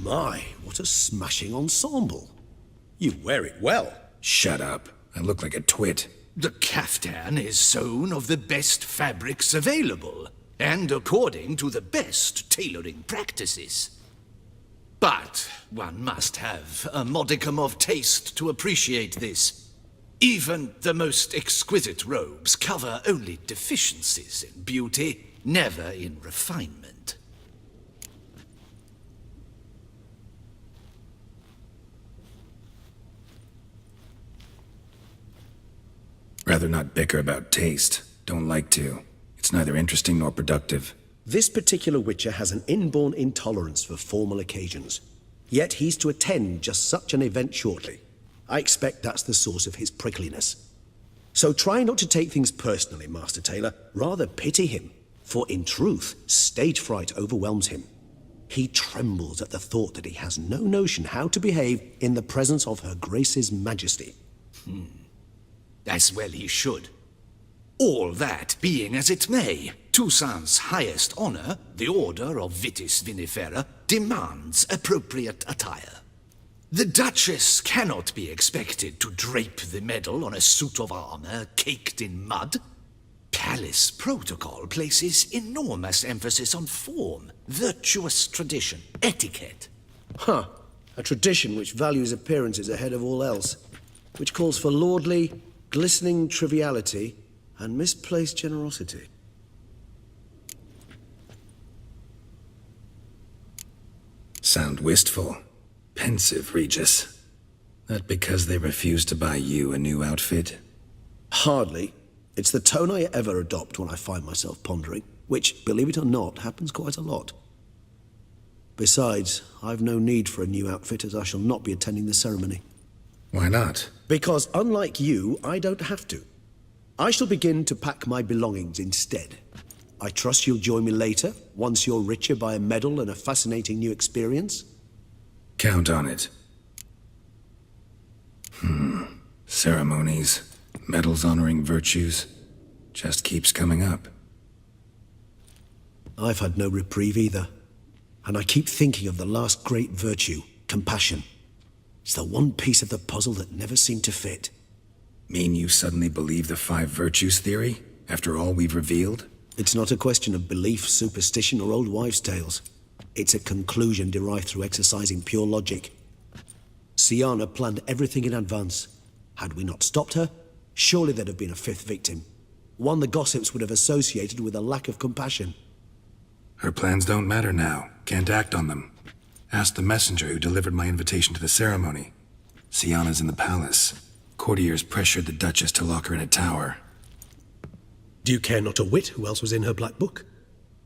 My, what a smashing ensemble. You wear it well. Shut up. I look like a twit. The caftan is sewn of the best fabrics available, and according to the best tailoring practices. But one must have a modicum of taste to appreciate this. Even the most exquisite robes cover only deficiencies in beauty, never in refinement. Rather not bicker about taste. Don't like to. It's neither interesting nor productive. This particular Witcher has an inborn intolerance for formal occasions. Yet he's to attend just such an event shortly. I expect that's the source of his prickliness. So try not to take things personally, Master Taylor. Rather pity him. For in truth, stage fright overwhelms him. He trembles at the thought that he has no notion how to behave in the presence of Her Grace's Majesty. As well he should. All that being as it may, Toussaint's highest honor, the Order of Vitis Vinifera, demands appropriate attire. The Duchess cannot be expected to drape the medal on a suit of armor caked in mud. Palace protocol places enormous emphasis on form, virtuous tradition, etiquette. Huh. A tradition which values appearances ahead of all else. Which calls for lordly, glistening triviality and misplaced generosity. Sound wistful. Pensive, Regis. That because they refuse to buy you a new outfit? Hardly. It's the tone I ever adopt when I find myself pondering, which, believe it or not, happens quite a lot. Besides, I've no need for a new outfit as I shall not be attending the ceremony. Why not? Because unlike you, I don't have to. I shall begin to pack my belongings instead. I trust you'll join me later, once you're richer by a medal and a fascinating new experience? Count on it. Ceremonies, medals honoring virtues, just keeps coming up. I've had no reprieve either. And I keep thinking of the last great virtue, compassion. It's the one piece of the puzzle that never seemed to fit. Mean you suddenly believe the 5 virtues theory, after all we've revealed? It's not a question of belief, superstition, or old wives' tales. It's a conclusion derived through exercising pure logic. Syanna planned everything in advance. Had we not stopped her, surely there'd have been a 5th victim. One the gossips would have associated with a lack of compassion. Her plans don't matter now. Can't act on them. Ask the messenger who delivered my invitation to the ceremony. Syanna's in the palace. Courtiers pressured the Duchess to lock her in a tower. Do you care not a whit who else was in her black book?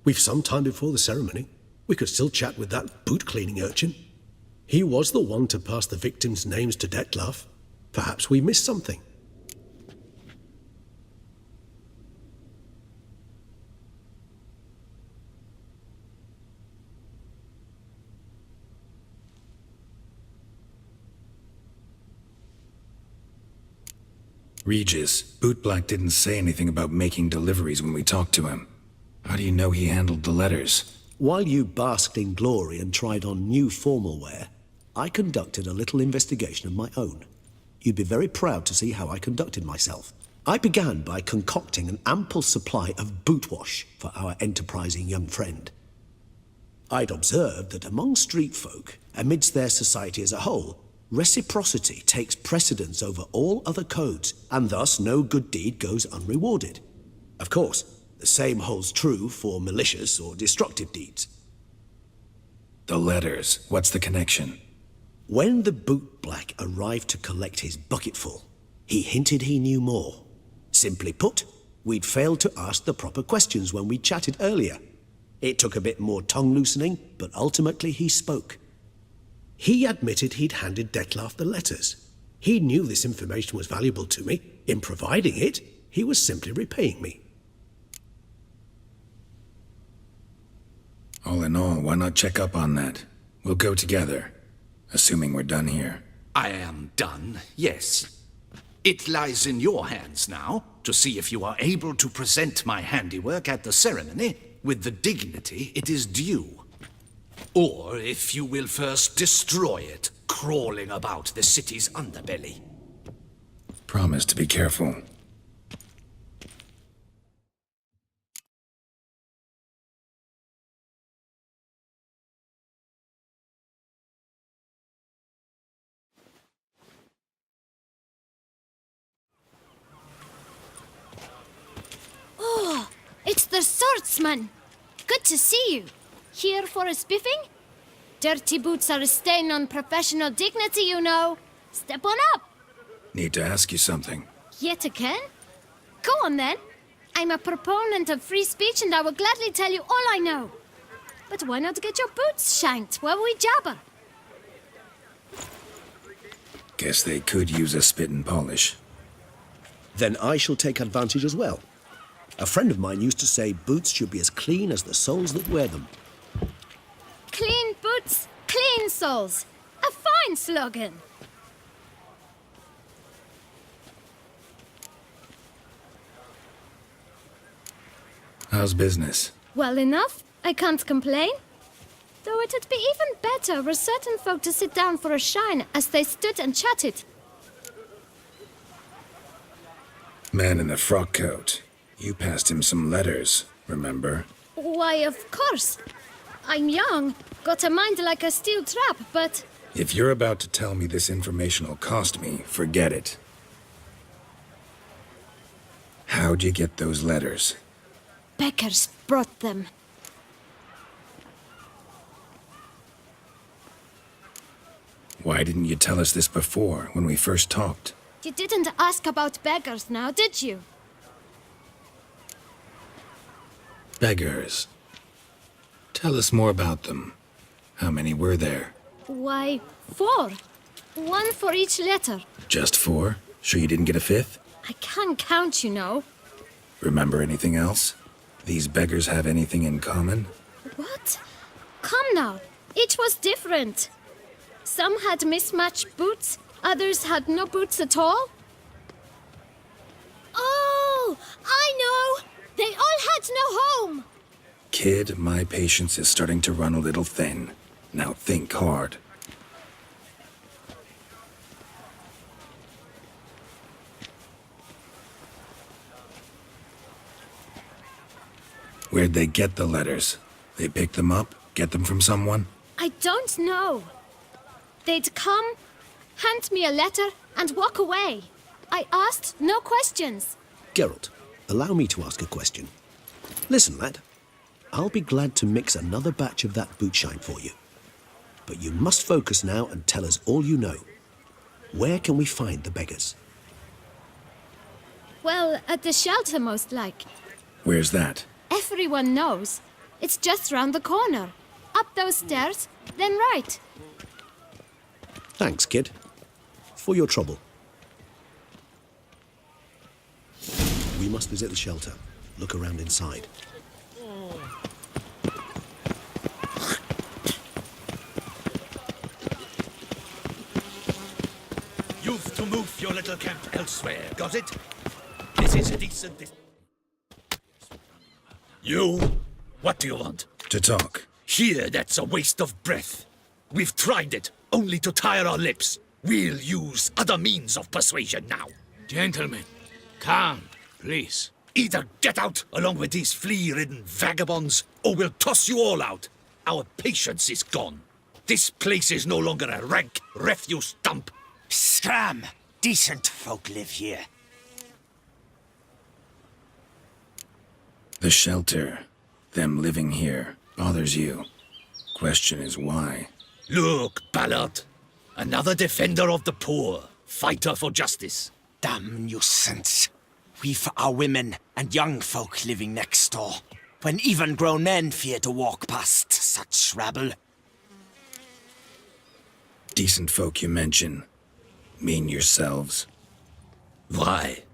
We've some time before the ceremony. We could still chat with that boot-cleaning urchin. He was the one to pass the victims' names to Dettlaff. Perhaps we missed something. Regis, Bootblack didn't say anything about making deliveries when we talked to him. How do you know he handled the letters? While you basked in glory and tried on new formal wear, I conducted a little investigation of my own. You'd be very proud to see how I conducted myself. I began by concocting an ample supply of boot wash for our enterprising young friend. I'd observed that among street folk, amidst their society as a whole, reciprocity takes precedence over all other codes, and thus no good deed goes unrewarded. Of course, the same holds true for malicious or destructive deeds. The letters, what's the connection? When the bootblack arrived to collect his bucketful, he hinted he knew more. Simply put, we'd failed to ask the proper questions when we chatted earlier. It took a bit more tongue-loosening, but ultimately he spoke. He admitted he'd handed Dettlaff the letters. He knew this information was valuable to me. In providing it, he was simply repaying me. All in all, why not check up on that? We'll go together, assuming we're done here. I am done, yes. It lies in your hands now to see if you are able to present my handiwork at the ceremony with the dignity it is due. Or if you will first destroy it, crawling about the city's underbelly. Promise to be careful. Oh, it's the swordsman. Good to see you. Here for a spiffing? Dirty boots are a stain on professional dignity, you know. Step on up. Need to ask you something. Yet again? Go on then. I'm a proponent of free speech and I will gladly tell you all I know. But why not get your boots shanked while we jabber? Guess they could use a spit and polish. Then I shall take advantage as well. A friend of mine used to say boots should be as clean as the soles that wear them. Clean boots, clean soles. A fine slogan. How's business? Well enough. I can't complain. Though it'd be even better were certain folk to sit down for a shine as they stood and chatted. Man in the frock coat. You passed him some letters, remember? Why, of course. I'm young, got a mind like a steel trap, but... If you're about to tell me this information will cost me, forget it. How'd you get those letters? Beggars brought them. Why didn't you tell us this before, when we first talked? You didn't ask about beggars now, did you? Beggars. Tell us more about them. How many were there? Why, 4. 1 for each letter. Just 4? Sure you didn't get a 5th? I can't count, you know. Remember anything else? These beggars have anything in common? What? Come now. Each was different. Some had mismatched boots, others had no boots at all. Oh, I know! They all had no home! Kid, my patience is starting to run a little thin. Now think hard. Where'd they get the letters? They picked them up? Get them from someone? I don't know. They'd come, hand me a letter, and walk away. I asked no questions. Geralt, allow me to ask a question. Listen, lad. I'll be glad to mix another batch of that boot shine for you. But you must focus now and tell us all you know. Where can we find the beggars? Well, at the shelter, most like. Where's that? Everyone knows. It's just round the corner. Up those stairs, then right. Thanks, kid. For your trouble. We must visit the shelter. Look around inside. You've to move your little camp elsewhere, got it? This is a decent... You? What do you want? To talk. Here, that's a waste of breath. We've tried it, only to tire our lips. We'll use other means of persuasion now. Gentlemen, calm, please. Either get out along with these flea-ridden vagabonds, or we'll toss you all out. Our patience is gone. This place is no longer a rank refuse dump. Scram! Decent folk live here. The shelter, them living here, bothers you. Question is why? Look, Ballard. Another defender of the poor. Fighter for justice. Damn nuisance. We've our women and young folk living next door, when even grown men fear to walk past such rabble. Decent folk you mention. Mean yourselves? Why?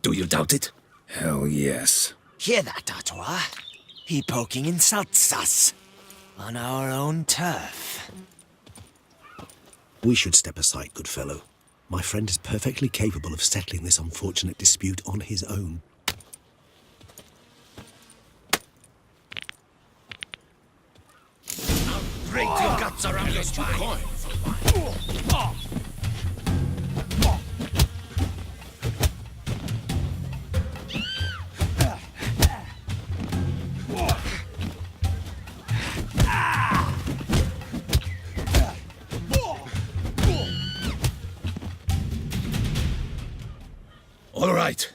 Do you doubt it? Hell yes. Hear that, Artois? He poking insults us. On our own turf. We should step aside, good fellow. My friend is perfectly capable of settling this unfortunate dispute on his own. guts around your spine. All right.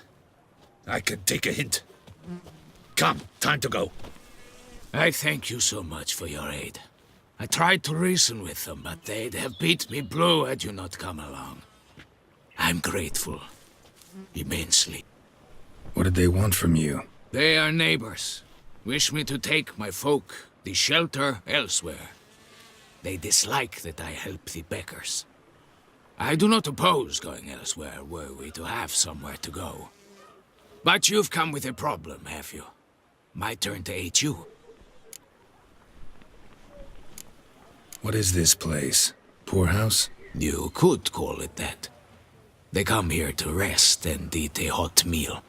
I can take a hint. Come, time to go. I thank you so much for your aid. I tried to reason with them, but they'd have beat me blue had you not come along. I'm grateful. Immensely. What did they want from you? They are neighbors. Wish me to take my folk, the shelter, elsewhere. They dislike that I help the Beckers. I do not oppose going elsewhere, were we to have somewhere to go. But you've come with a problem, have you? My turn to aid you. What is this place? Poorhouse? You could call it that. They come here to rest and eat a hot meal.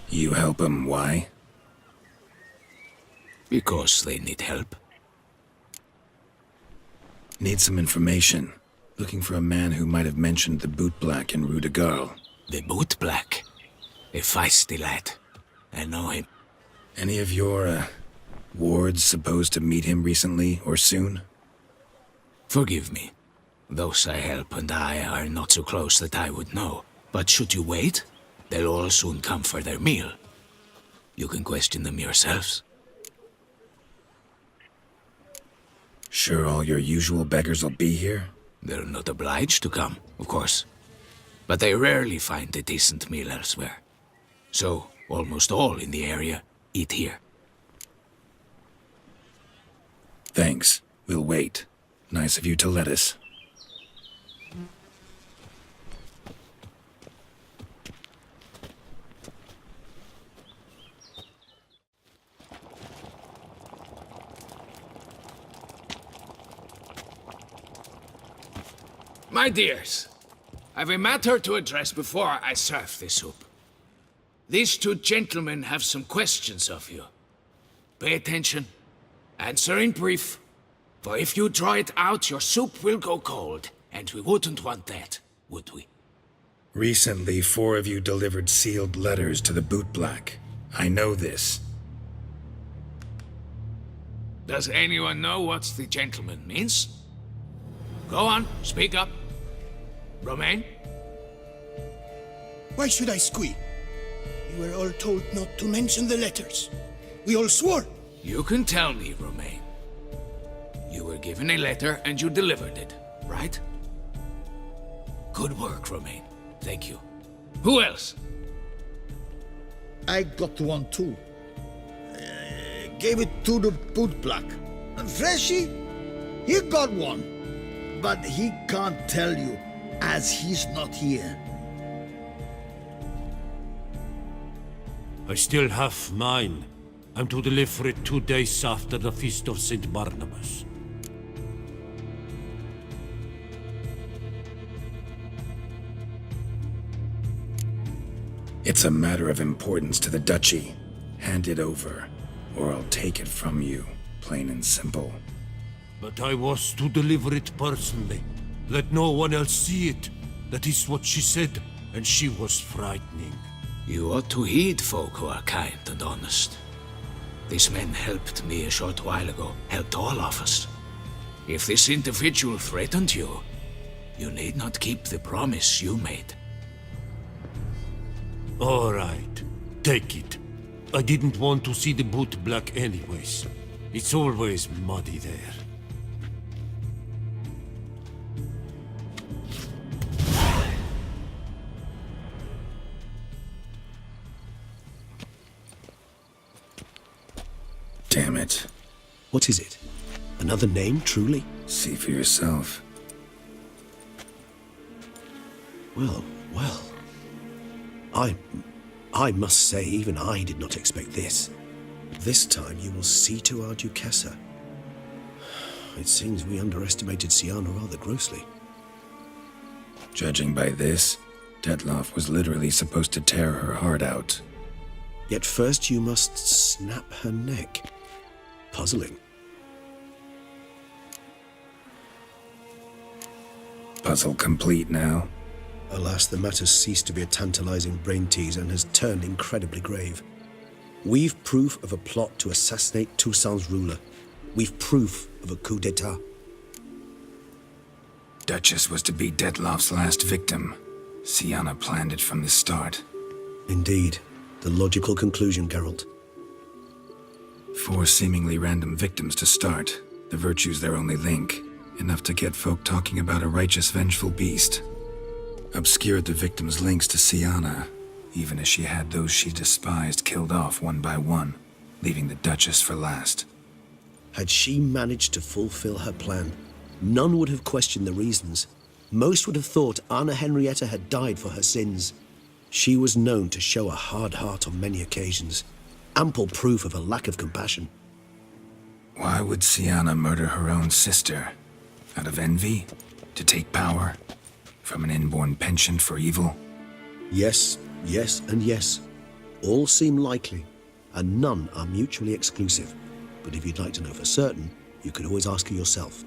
You help them, why? Because they need help. Need some information. Looking for a man who might have mentioned the boot black in Rue de Garl. The boot black. A feisty lad. I know him. Any of your, wards supposed to meet him recently or soon? Forgive me. Those I help and I are not so close that I would know. But should you wait, they'll all soon come for their meal. You can question them yourselves. Sure all your usual beggars will be here? They're not obliged to come, of course. But they rarely find a decent meal elsewhere. So, almost all in the area eat here. Thanks. We'll wait. Nice of you to let us. My dears, I've a matter to address before I serve the soup. These two gentlemen have some questions of you. Pay attention. Answer in brief. For if you draw it out, your soup will go cold. And we wouldn't want that, would we? Recently, 4 of you delivered sealed letters to the boot black. I know this. Does anyone know what the gentleman means? Go on, speak up. Romain? Why should I squeal? We were all told not to mention the letters. We all swore. You can tell me, Romain. You were given a letter and you delivered it, right? Good work, Romain. Thank you. Who else? I got one too. Gave it to the boot black. And Freshy, he got one. But he can't tell you, as he's not here. I still have mine. I'm to deliver it 2 days after the Feast of St. Barnabas. It's a matter of importance to the Duchy. Hand it over, or I'll take it from you, plain and simple. But I was to deliver it personally. Let no one else see it. That is what she said, and she was frightening. You ought to heed folk who are kind and honest. These men helped me a short while ago, helped all of us. If this individual threatened you, you need not keep the promise you made. All right, take it. I didn't want to see the boot black anyways. It's always muddy there. Damn it. What is it? Another name, truly? See for yourself. Well, well. I must say, even I did not expect this. This time you will see to our Duchessa. It seems we underestimated Siana rather grossly. Judging by this, Detloff was literally supposed to tear her heart out. Yet first you must snap her neck. Puzzling. Puzzle complete now. Alas, the matter's ceased to be a tantalizing brain tease and has turned incredibly grave. We've proof of a plot to assassinate Toussaint's ruler. We've proof of a coup d'etat. Duchess was to be Dettlaff's last victim. Sienna planned it from the start. Indeed. The logical conclusion, Geralt. 4 seemingly random victims to start. The virtue's their only link. Enough to get folk talking about a righteous, vengeful beast. Obscured the victims' links to Sienna, even as she had those she despised killed off one by one, leaving the Duchess for last. Had she managed to fulfill her plan, none would have questioned the reasons. Most would have thought Anna Henrietta had died for her sins. She was known to show a hard heart on many occasions, ample proof of a lack of compassion. Why would Sienna murder her own sister? Out of envy? To take power? From an inborn penchant for evil? Yes, yes, and yes. All seem likely, and none are mutually exclusive. But if you'd like to know for certain, you could always ask her yourself.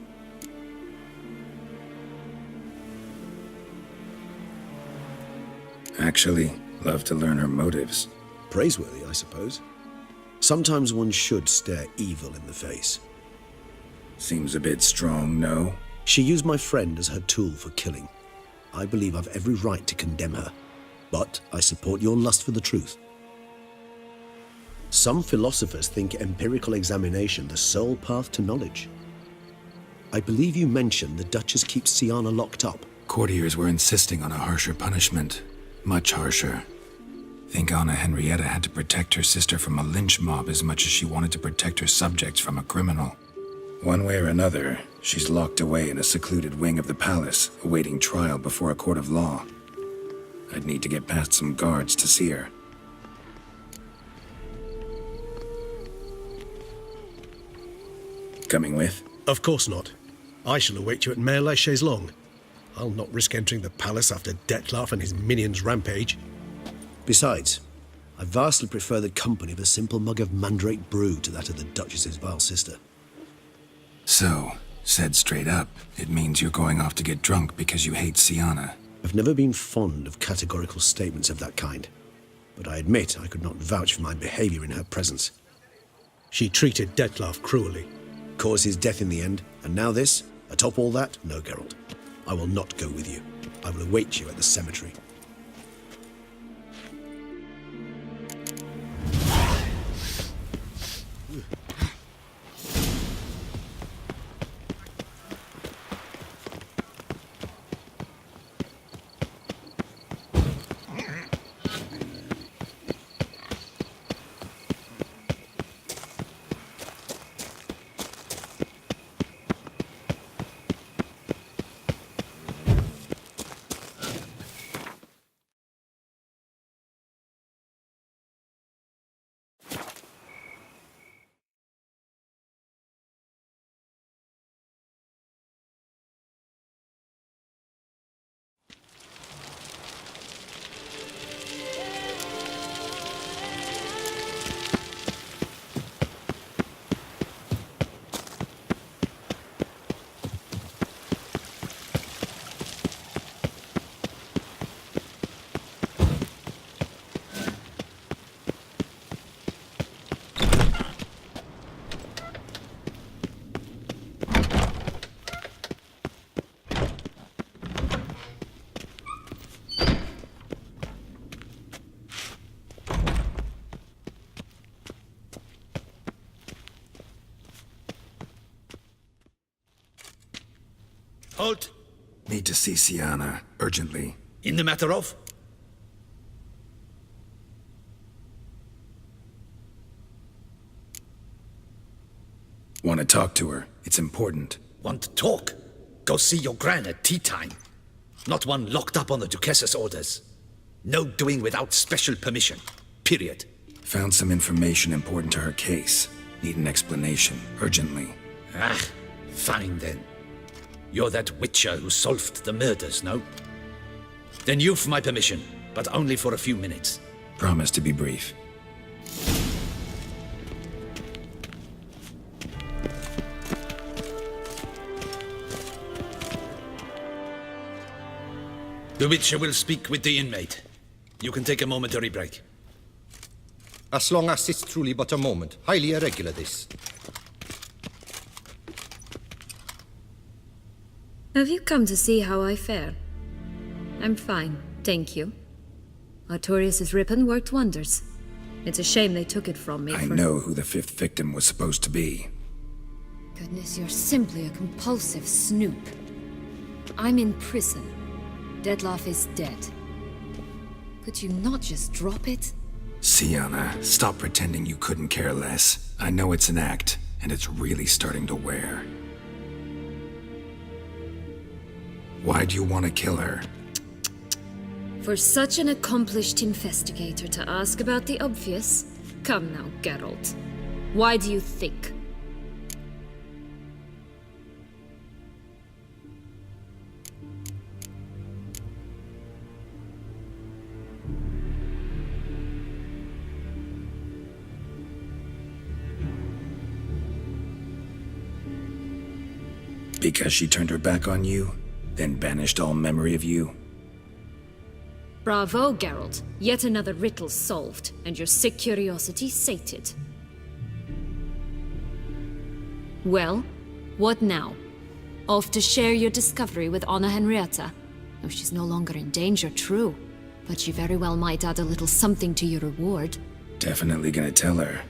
Actually, love to learn her motives. Praiseworthy, I suppose. Sometimes one should stare evil in the face. Seems a bit strong, no? She used my friend as her tool for killing. I believe I've every right to condemn her, but I support your lust for the truth. Some philosophers think empirical examination the sole path to knowledge. I believe you mentioned the Duchess keeps Sienna locked up. Courtiers were insisting on a harsher punishment. Much harsher. Think Anna Henrietta had to protect her sister from a lynch mob as much as she wanted to protect her subjects from a criminal. One way or another, she's locked away in a secluded wing of the palace, awaiting trial before a court of law. I'd need to get past some guards to see her. Coming with? Of course not. I shall await you at Mare la Chaise-Longue. I'll not risk entering the palace after Dettlaff and his minions rampage. Besides, I vastly prefer the company of a simple mug of mandrake brew to that of the Duchess's vile sister. So, said straight up, it means you're going off to get drunk because you hate Sienna. I've never been fond of categorical statements of that kind, but I admit I could not vouch for my behavior in her presence. She treated Dettlaff cruelly. Caused his death in the end, and now this? Atop all that? No, Geralt. I will not go with you. I will await you at the cemetery. Halt! Need to see Sienna, urgently. In the matter of? Want to talk to her. It's important. Want to talk? Go see your gran at tea time. Not one locked up on the Duchess's orders. No doing without special permission. Period. Found some information important to her case. Need an explanation, urgently. Ah, fine then. You're that witcher who solved the murders, no? Then you've my permission, but only for a few minutes. Promise to be brief. The Witcher will speak with the inmate. You can take a momentary break. As long as it's truly but a moment. Highly irregular, this. Have you come to see how I fare? I'm fine, thank you. Artorius' ribbon worked wonders. It's a shame they took it from me. I know who the fifth victim was supposed to be. Goodness, you're simply a compulsive snoop. I'm in prison. Dettlaff is dead. Could you not just drop it? Sienna, stop pretending you couldn't care less. I know it's an act, and it's really starting to wear. Why do you want to kill her? For such an accomplished investigator to ask about the obvious? Come now, Geralt. Why do you think? Because she turned her back on you, then banished all memory of you? Bravo, Geralt. Yet another riddle solved, and your sick curiosity sated. Well, what now? Off to share your discovery with Anna Henrietta? Oh, she's no longer in danger, true. But she very well might add a little something to your reward. Definitely gonna tell her.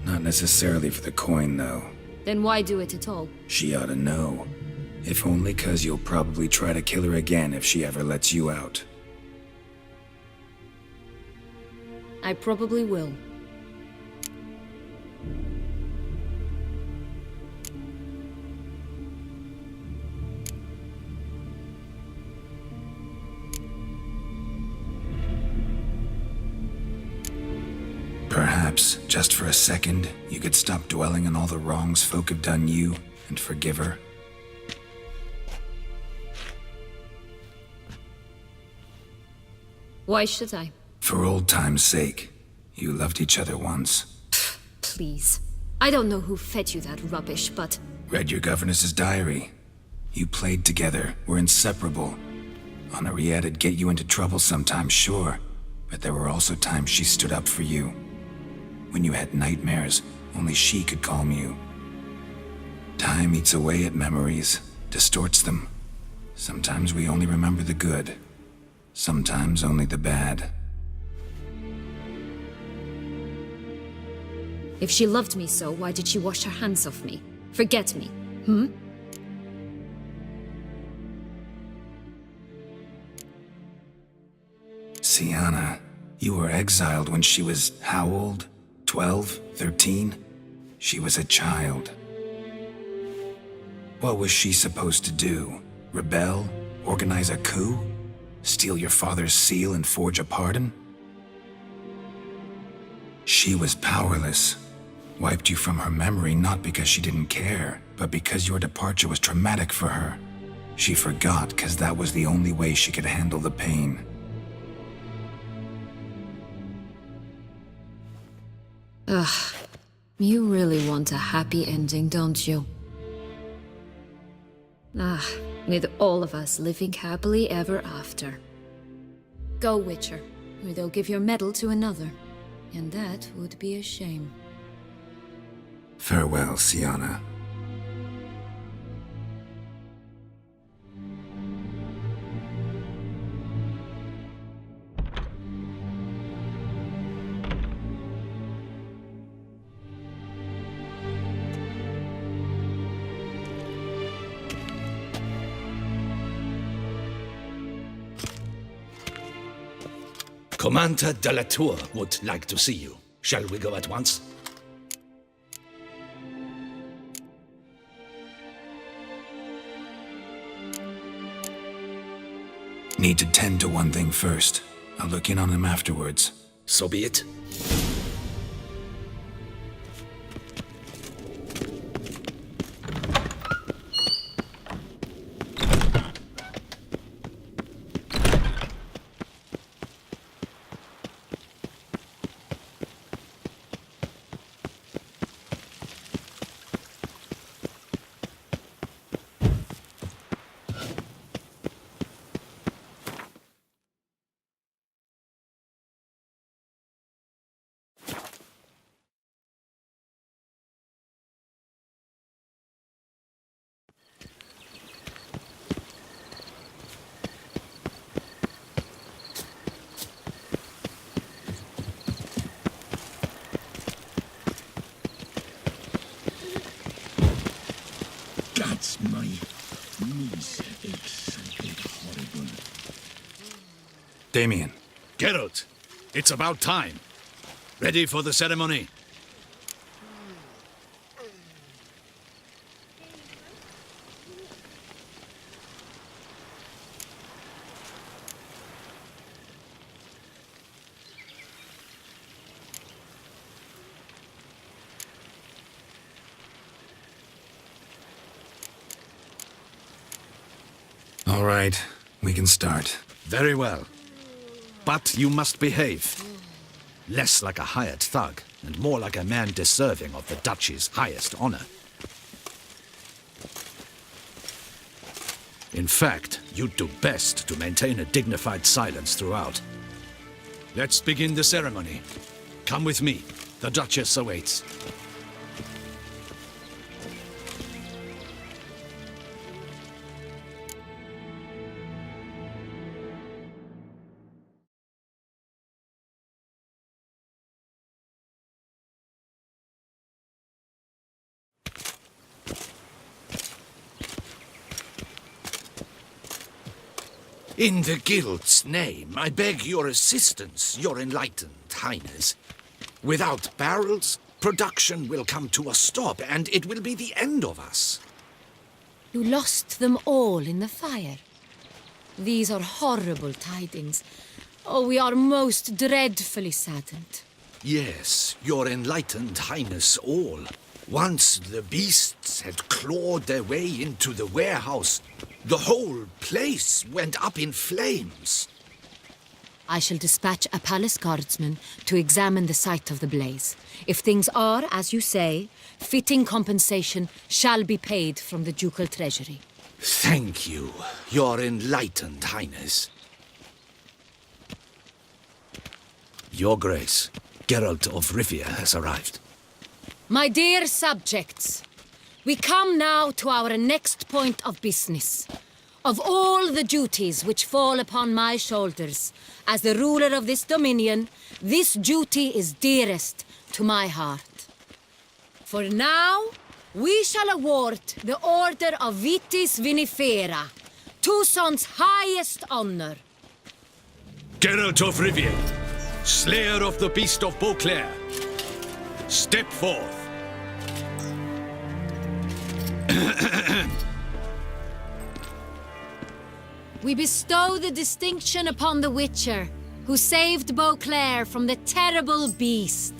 Not necessarily for the coin, though. Then why do it at all? She ought to know. If only 'cause you'll probably try to kill her again if she ever lets you out. I probably will. Perhaps, just for a second, you could stop dwelling on all the wrongs folk have done you and forgive her. Why should I? For old time's sake. You loved each other once. Please. I don't know who fed you that rubbish, but... Read your governess's diary. You played together, were inseparable. Henriette'd get you into trouble sometimes, sure. But there were also times she stood up for you. When you had nightmares, only she could calm you. Time eats away at memories, distorts them. Sometimes we only remember the good. Sometimes only the bad. If she loved me so, why did she wash her hands off me? Forget me, Sienna, you were exiled when she was how old? 12? 13? She was a child. What was she supposed to do? Rebel? Organize a coup? Steal your father's seal and forge a pardon? She was powerless. Wiped you from her memory not because she didn't care, but because your departure was traumatic for her. She forgot because that was the only way she could handle the pain. Ugh. You really want a happy ending, don't you? With all of us living happily ever after. Go, Witcher, or they'll give your medal to another. And that would be a shame. Farewell, Sienna. Commander de la Tour would like to see you. Shall we go at once? Need to tend to one thing first. I'll look in on him afterwards. So be it. Damien. Geralt, it's about time. Ready for the ceremony? All right, we can start. Very well. But you must behave. Less like a hired thug, and more like a man deserving of the Duchy's highest honor. In fact, you'd do best to maintain a dignified silence throughout. Let's begin the ceremony. Come with me. The Duchess awaits. In the Guild's name, I beg your assistance, your enlightened highness. Without barrels, production will come to a stop, and it will be the end of us. You lost them all in the fire. These are horrible tidings. Oh, we are most dreadfully saddened. Yes, your enlightened highness all. Once the beasts had clawed their way into the warehouse, the whole place went up in flames. I shall dispatch a palace guardsman to examine the site of the blaze. If things are, as you say, fitting compensation shall be paid from the ducal treasury. Thank you, your enlightened highness. Your Grace, Geralt of Rivia has arrived. My dear subjects, we come now to our next point of business. Of all the duties which fall upon my shoulders, as the ruler of this dominion, this duty is dearest to my heart. For now, we shall award the Order of Vitis Vinifera, Toussaint's highest honor. Geralt of Rivia, slayer of the beast of Beauclair, step forth. We bestow the distinction upon the Witcher, who saved Beauclair from the terrible beast.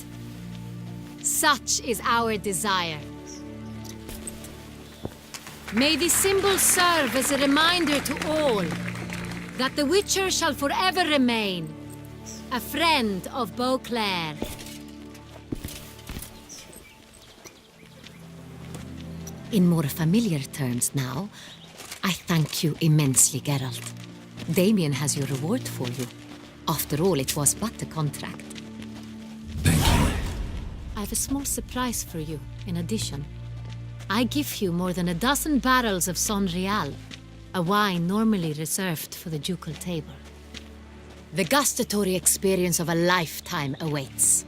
Such is our desire. May this symbol serve as a reminder to all that the Witcher shall forever remain a friend of Beauclair. In more familiar terms now, I thank you immensely, Geralt. Damien has your reward for you. After all, it was but a contract. Thank you. I have a small surprise for you, in addition. I give you more than a dozen barrels of Son Real, a wine normally reserved for the ducal table. The gustatory experience of a lifetime awaits.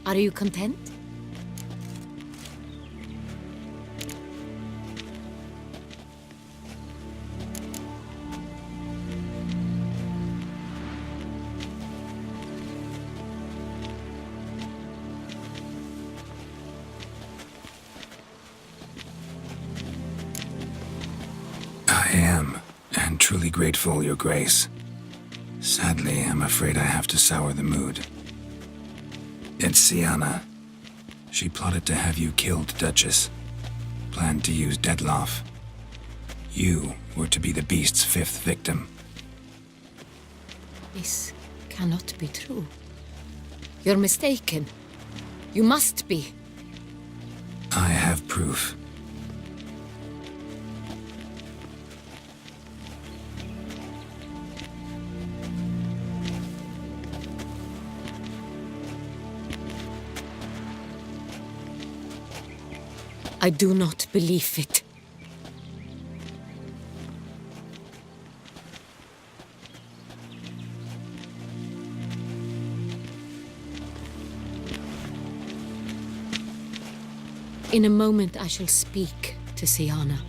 Are you content? I am, and truly grateful, Your Grace. Sadly, I'm afraid I have to sour the mood. It's Sienna. She plotted to have you killed, Duchess. Planned to use Detloff. You were to be the beast's fifth victim. This cannot be true. You're mistaken. You must be. I have proof. I do not believe it. In a moment I shall speak to Sienna.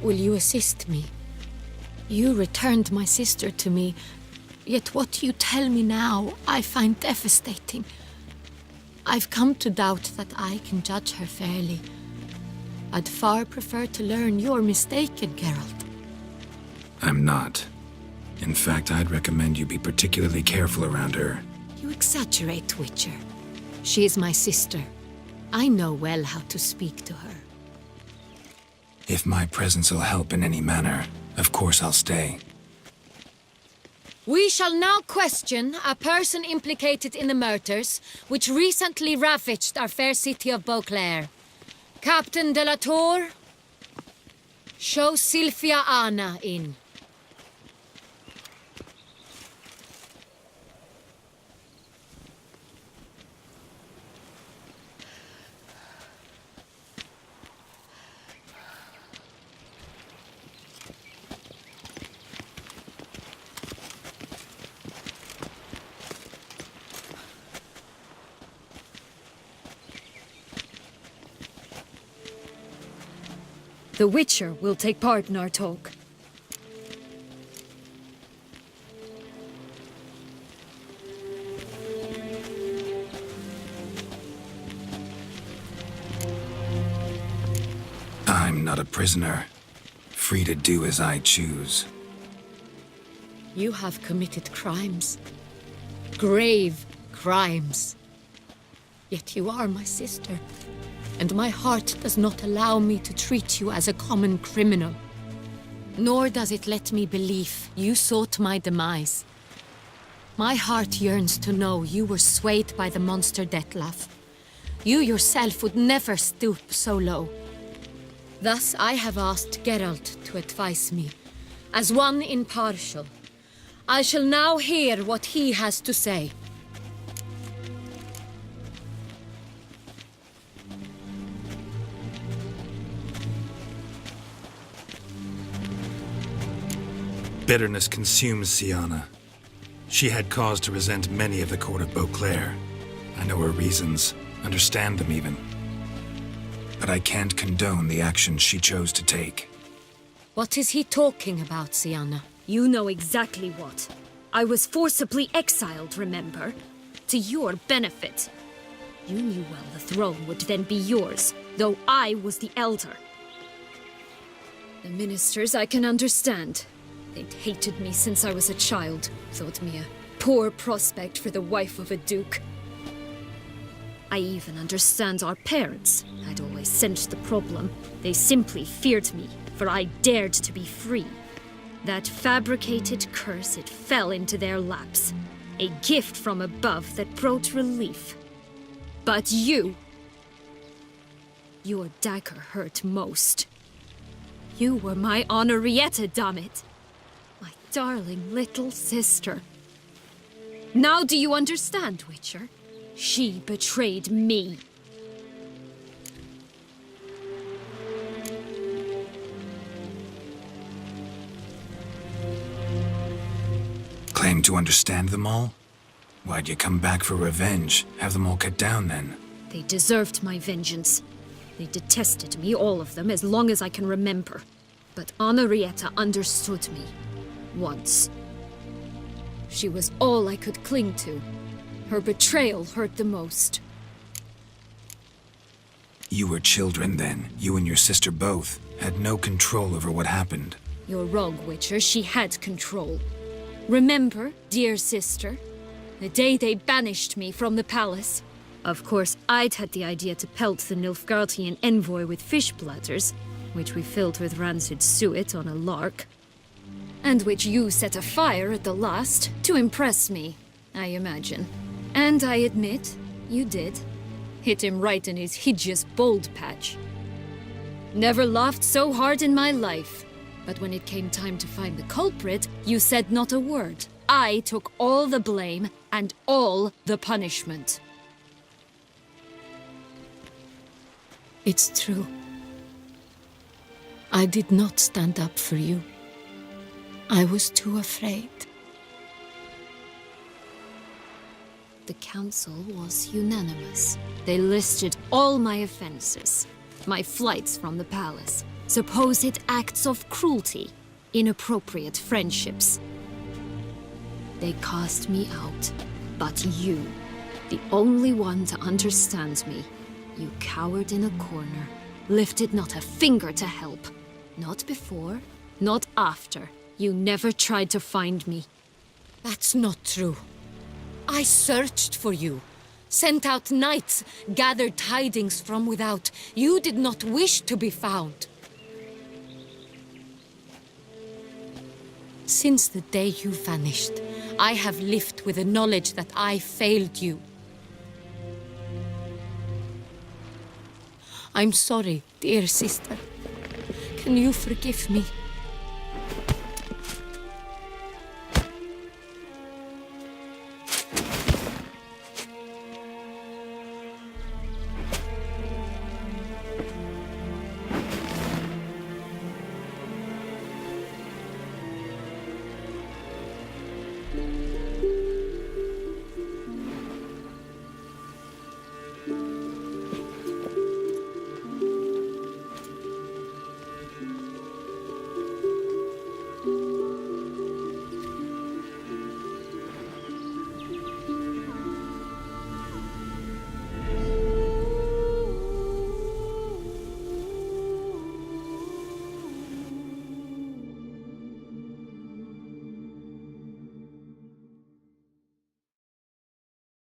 Will you assist me? You returned my sister to me, yet what you tell me now I find devastating. I've come to doubt that I can judge her fairly. I'd far prefer to learn you're mistaken, Geralt. I'm not. In fact, I'd recommend you be particularly careful around her. You exaggerate, Witcher. She is my sister. I know well how to speak to her. If my presence will help in any manner, of course I'll stay. We shall now question a person implicated in the murders which recently ravaged our fair city of Beauclair. Captain de la Tour, show Sylvia Anna in. The Witcher will take part in our talk. I'm not a prisoner, free to do as I choose. You have committed crimes. Grave crimes. Yet you are my sister. And my heart does not allow me to treat you as a common criminal. Nor does it let me believe you sought my demise. My heart yearns to know you were swayed by the monster Dettlaff. You yourself would never stoop so low. Thus I have asked Geralt to advise me, as one impartial. I shall now hear what he has to say. Bitterness consumes Siana. She had cause to resent many of the court of Beauclair. I know her reasons, understand them even. But I can't condone the actions she chose to take. What is he talking about, Siana? You know exactly what. I was forcibly exiled, remember? To your benefit. You knew well the throne would then be yours, though I was the elder. The ministers I can understand. They'd hated me since I was a child, thought me a poor prospect for the wife of a duke. I even understand our parents. I'd always sensed the problem. They simply feared me, for I dared to be free. That fabricated curse, it fell into their laps. A gift from above that brought relief. But you... your dagger hurt most. You were my Henrietta, dammit. My darling little sister. Now do you understand, Witcher? She betrayed me. Claim to understand them all? Why'd you come back for revenge? Have them all cut down then? They deserved my vengeance. They detested me, all of them, as long as I can remember. But Henrietta understood me. Once. She was all I could cling to. Her betrayal hurt the most. You were children then. You and your sister both had no control over what happened. You're wrong, Witcher. She had control. Remember, dear sister? The day they banished me from the palace. Of course, I'd had the idea to pelt the Nilfgaardian envoy with fish bladders, which we filled with rancid suet on a lark. And which you set afire at the last, to impress me, I imagine. And I admit, you did. Hit him right in his hideous bald patch. Never laughed so hard in my life. But when it came time to find the culprit, you said not a word. I took all the blame and all the punishment. It's true. I did not stand up for you. I was too afraid. The council was unanimous. They listed all my offenses. My flights from the palace. Supposed acts of cruelty. inappropriate friendships. They cast me out. But you, the only one to understand me, you cowered in a corner, lifted not a finger to help. Not before, not after. You never tried to find me. That's not true. I searched for you, sent out knights, gathered tidings from without. You did not wish to be found. Since the day you vanished, I have lived with the knowledge that I failed you. I'm sorry, dear sister. Can you forgive me?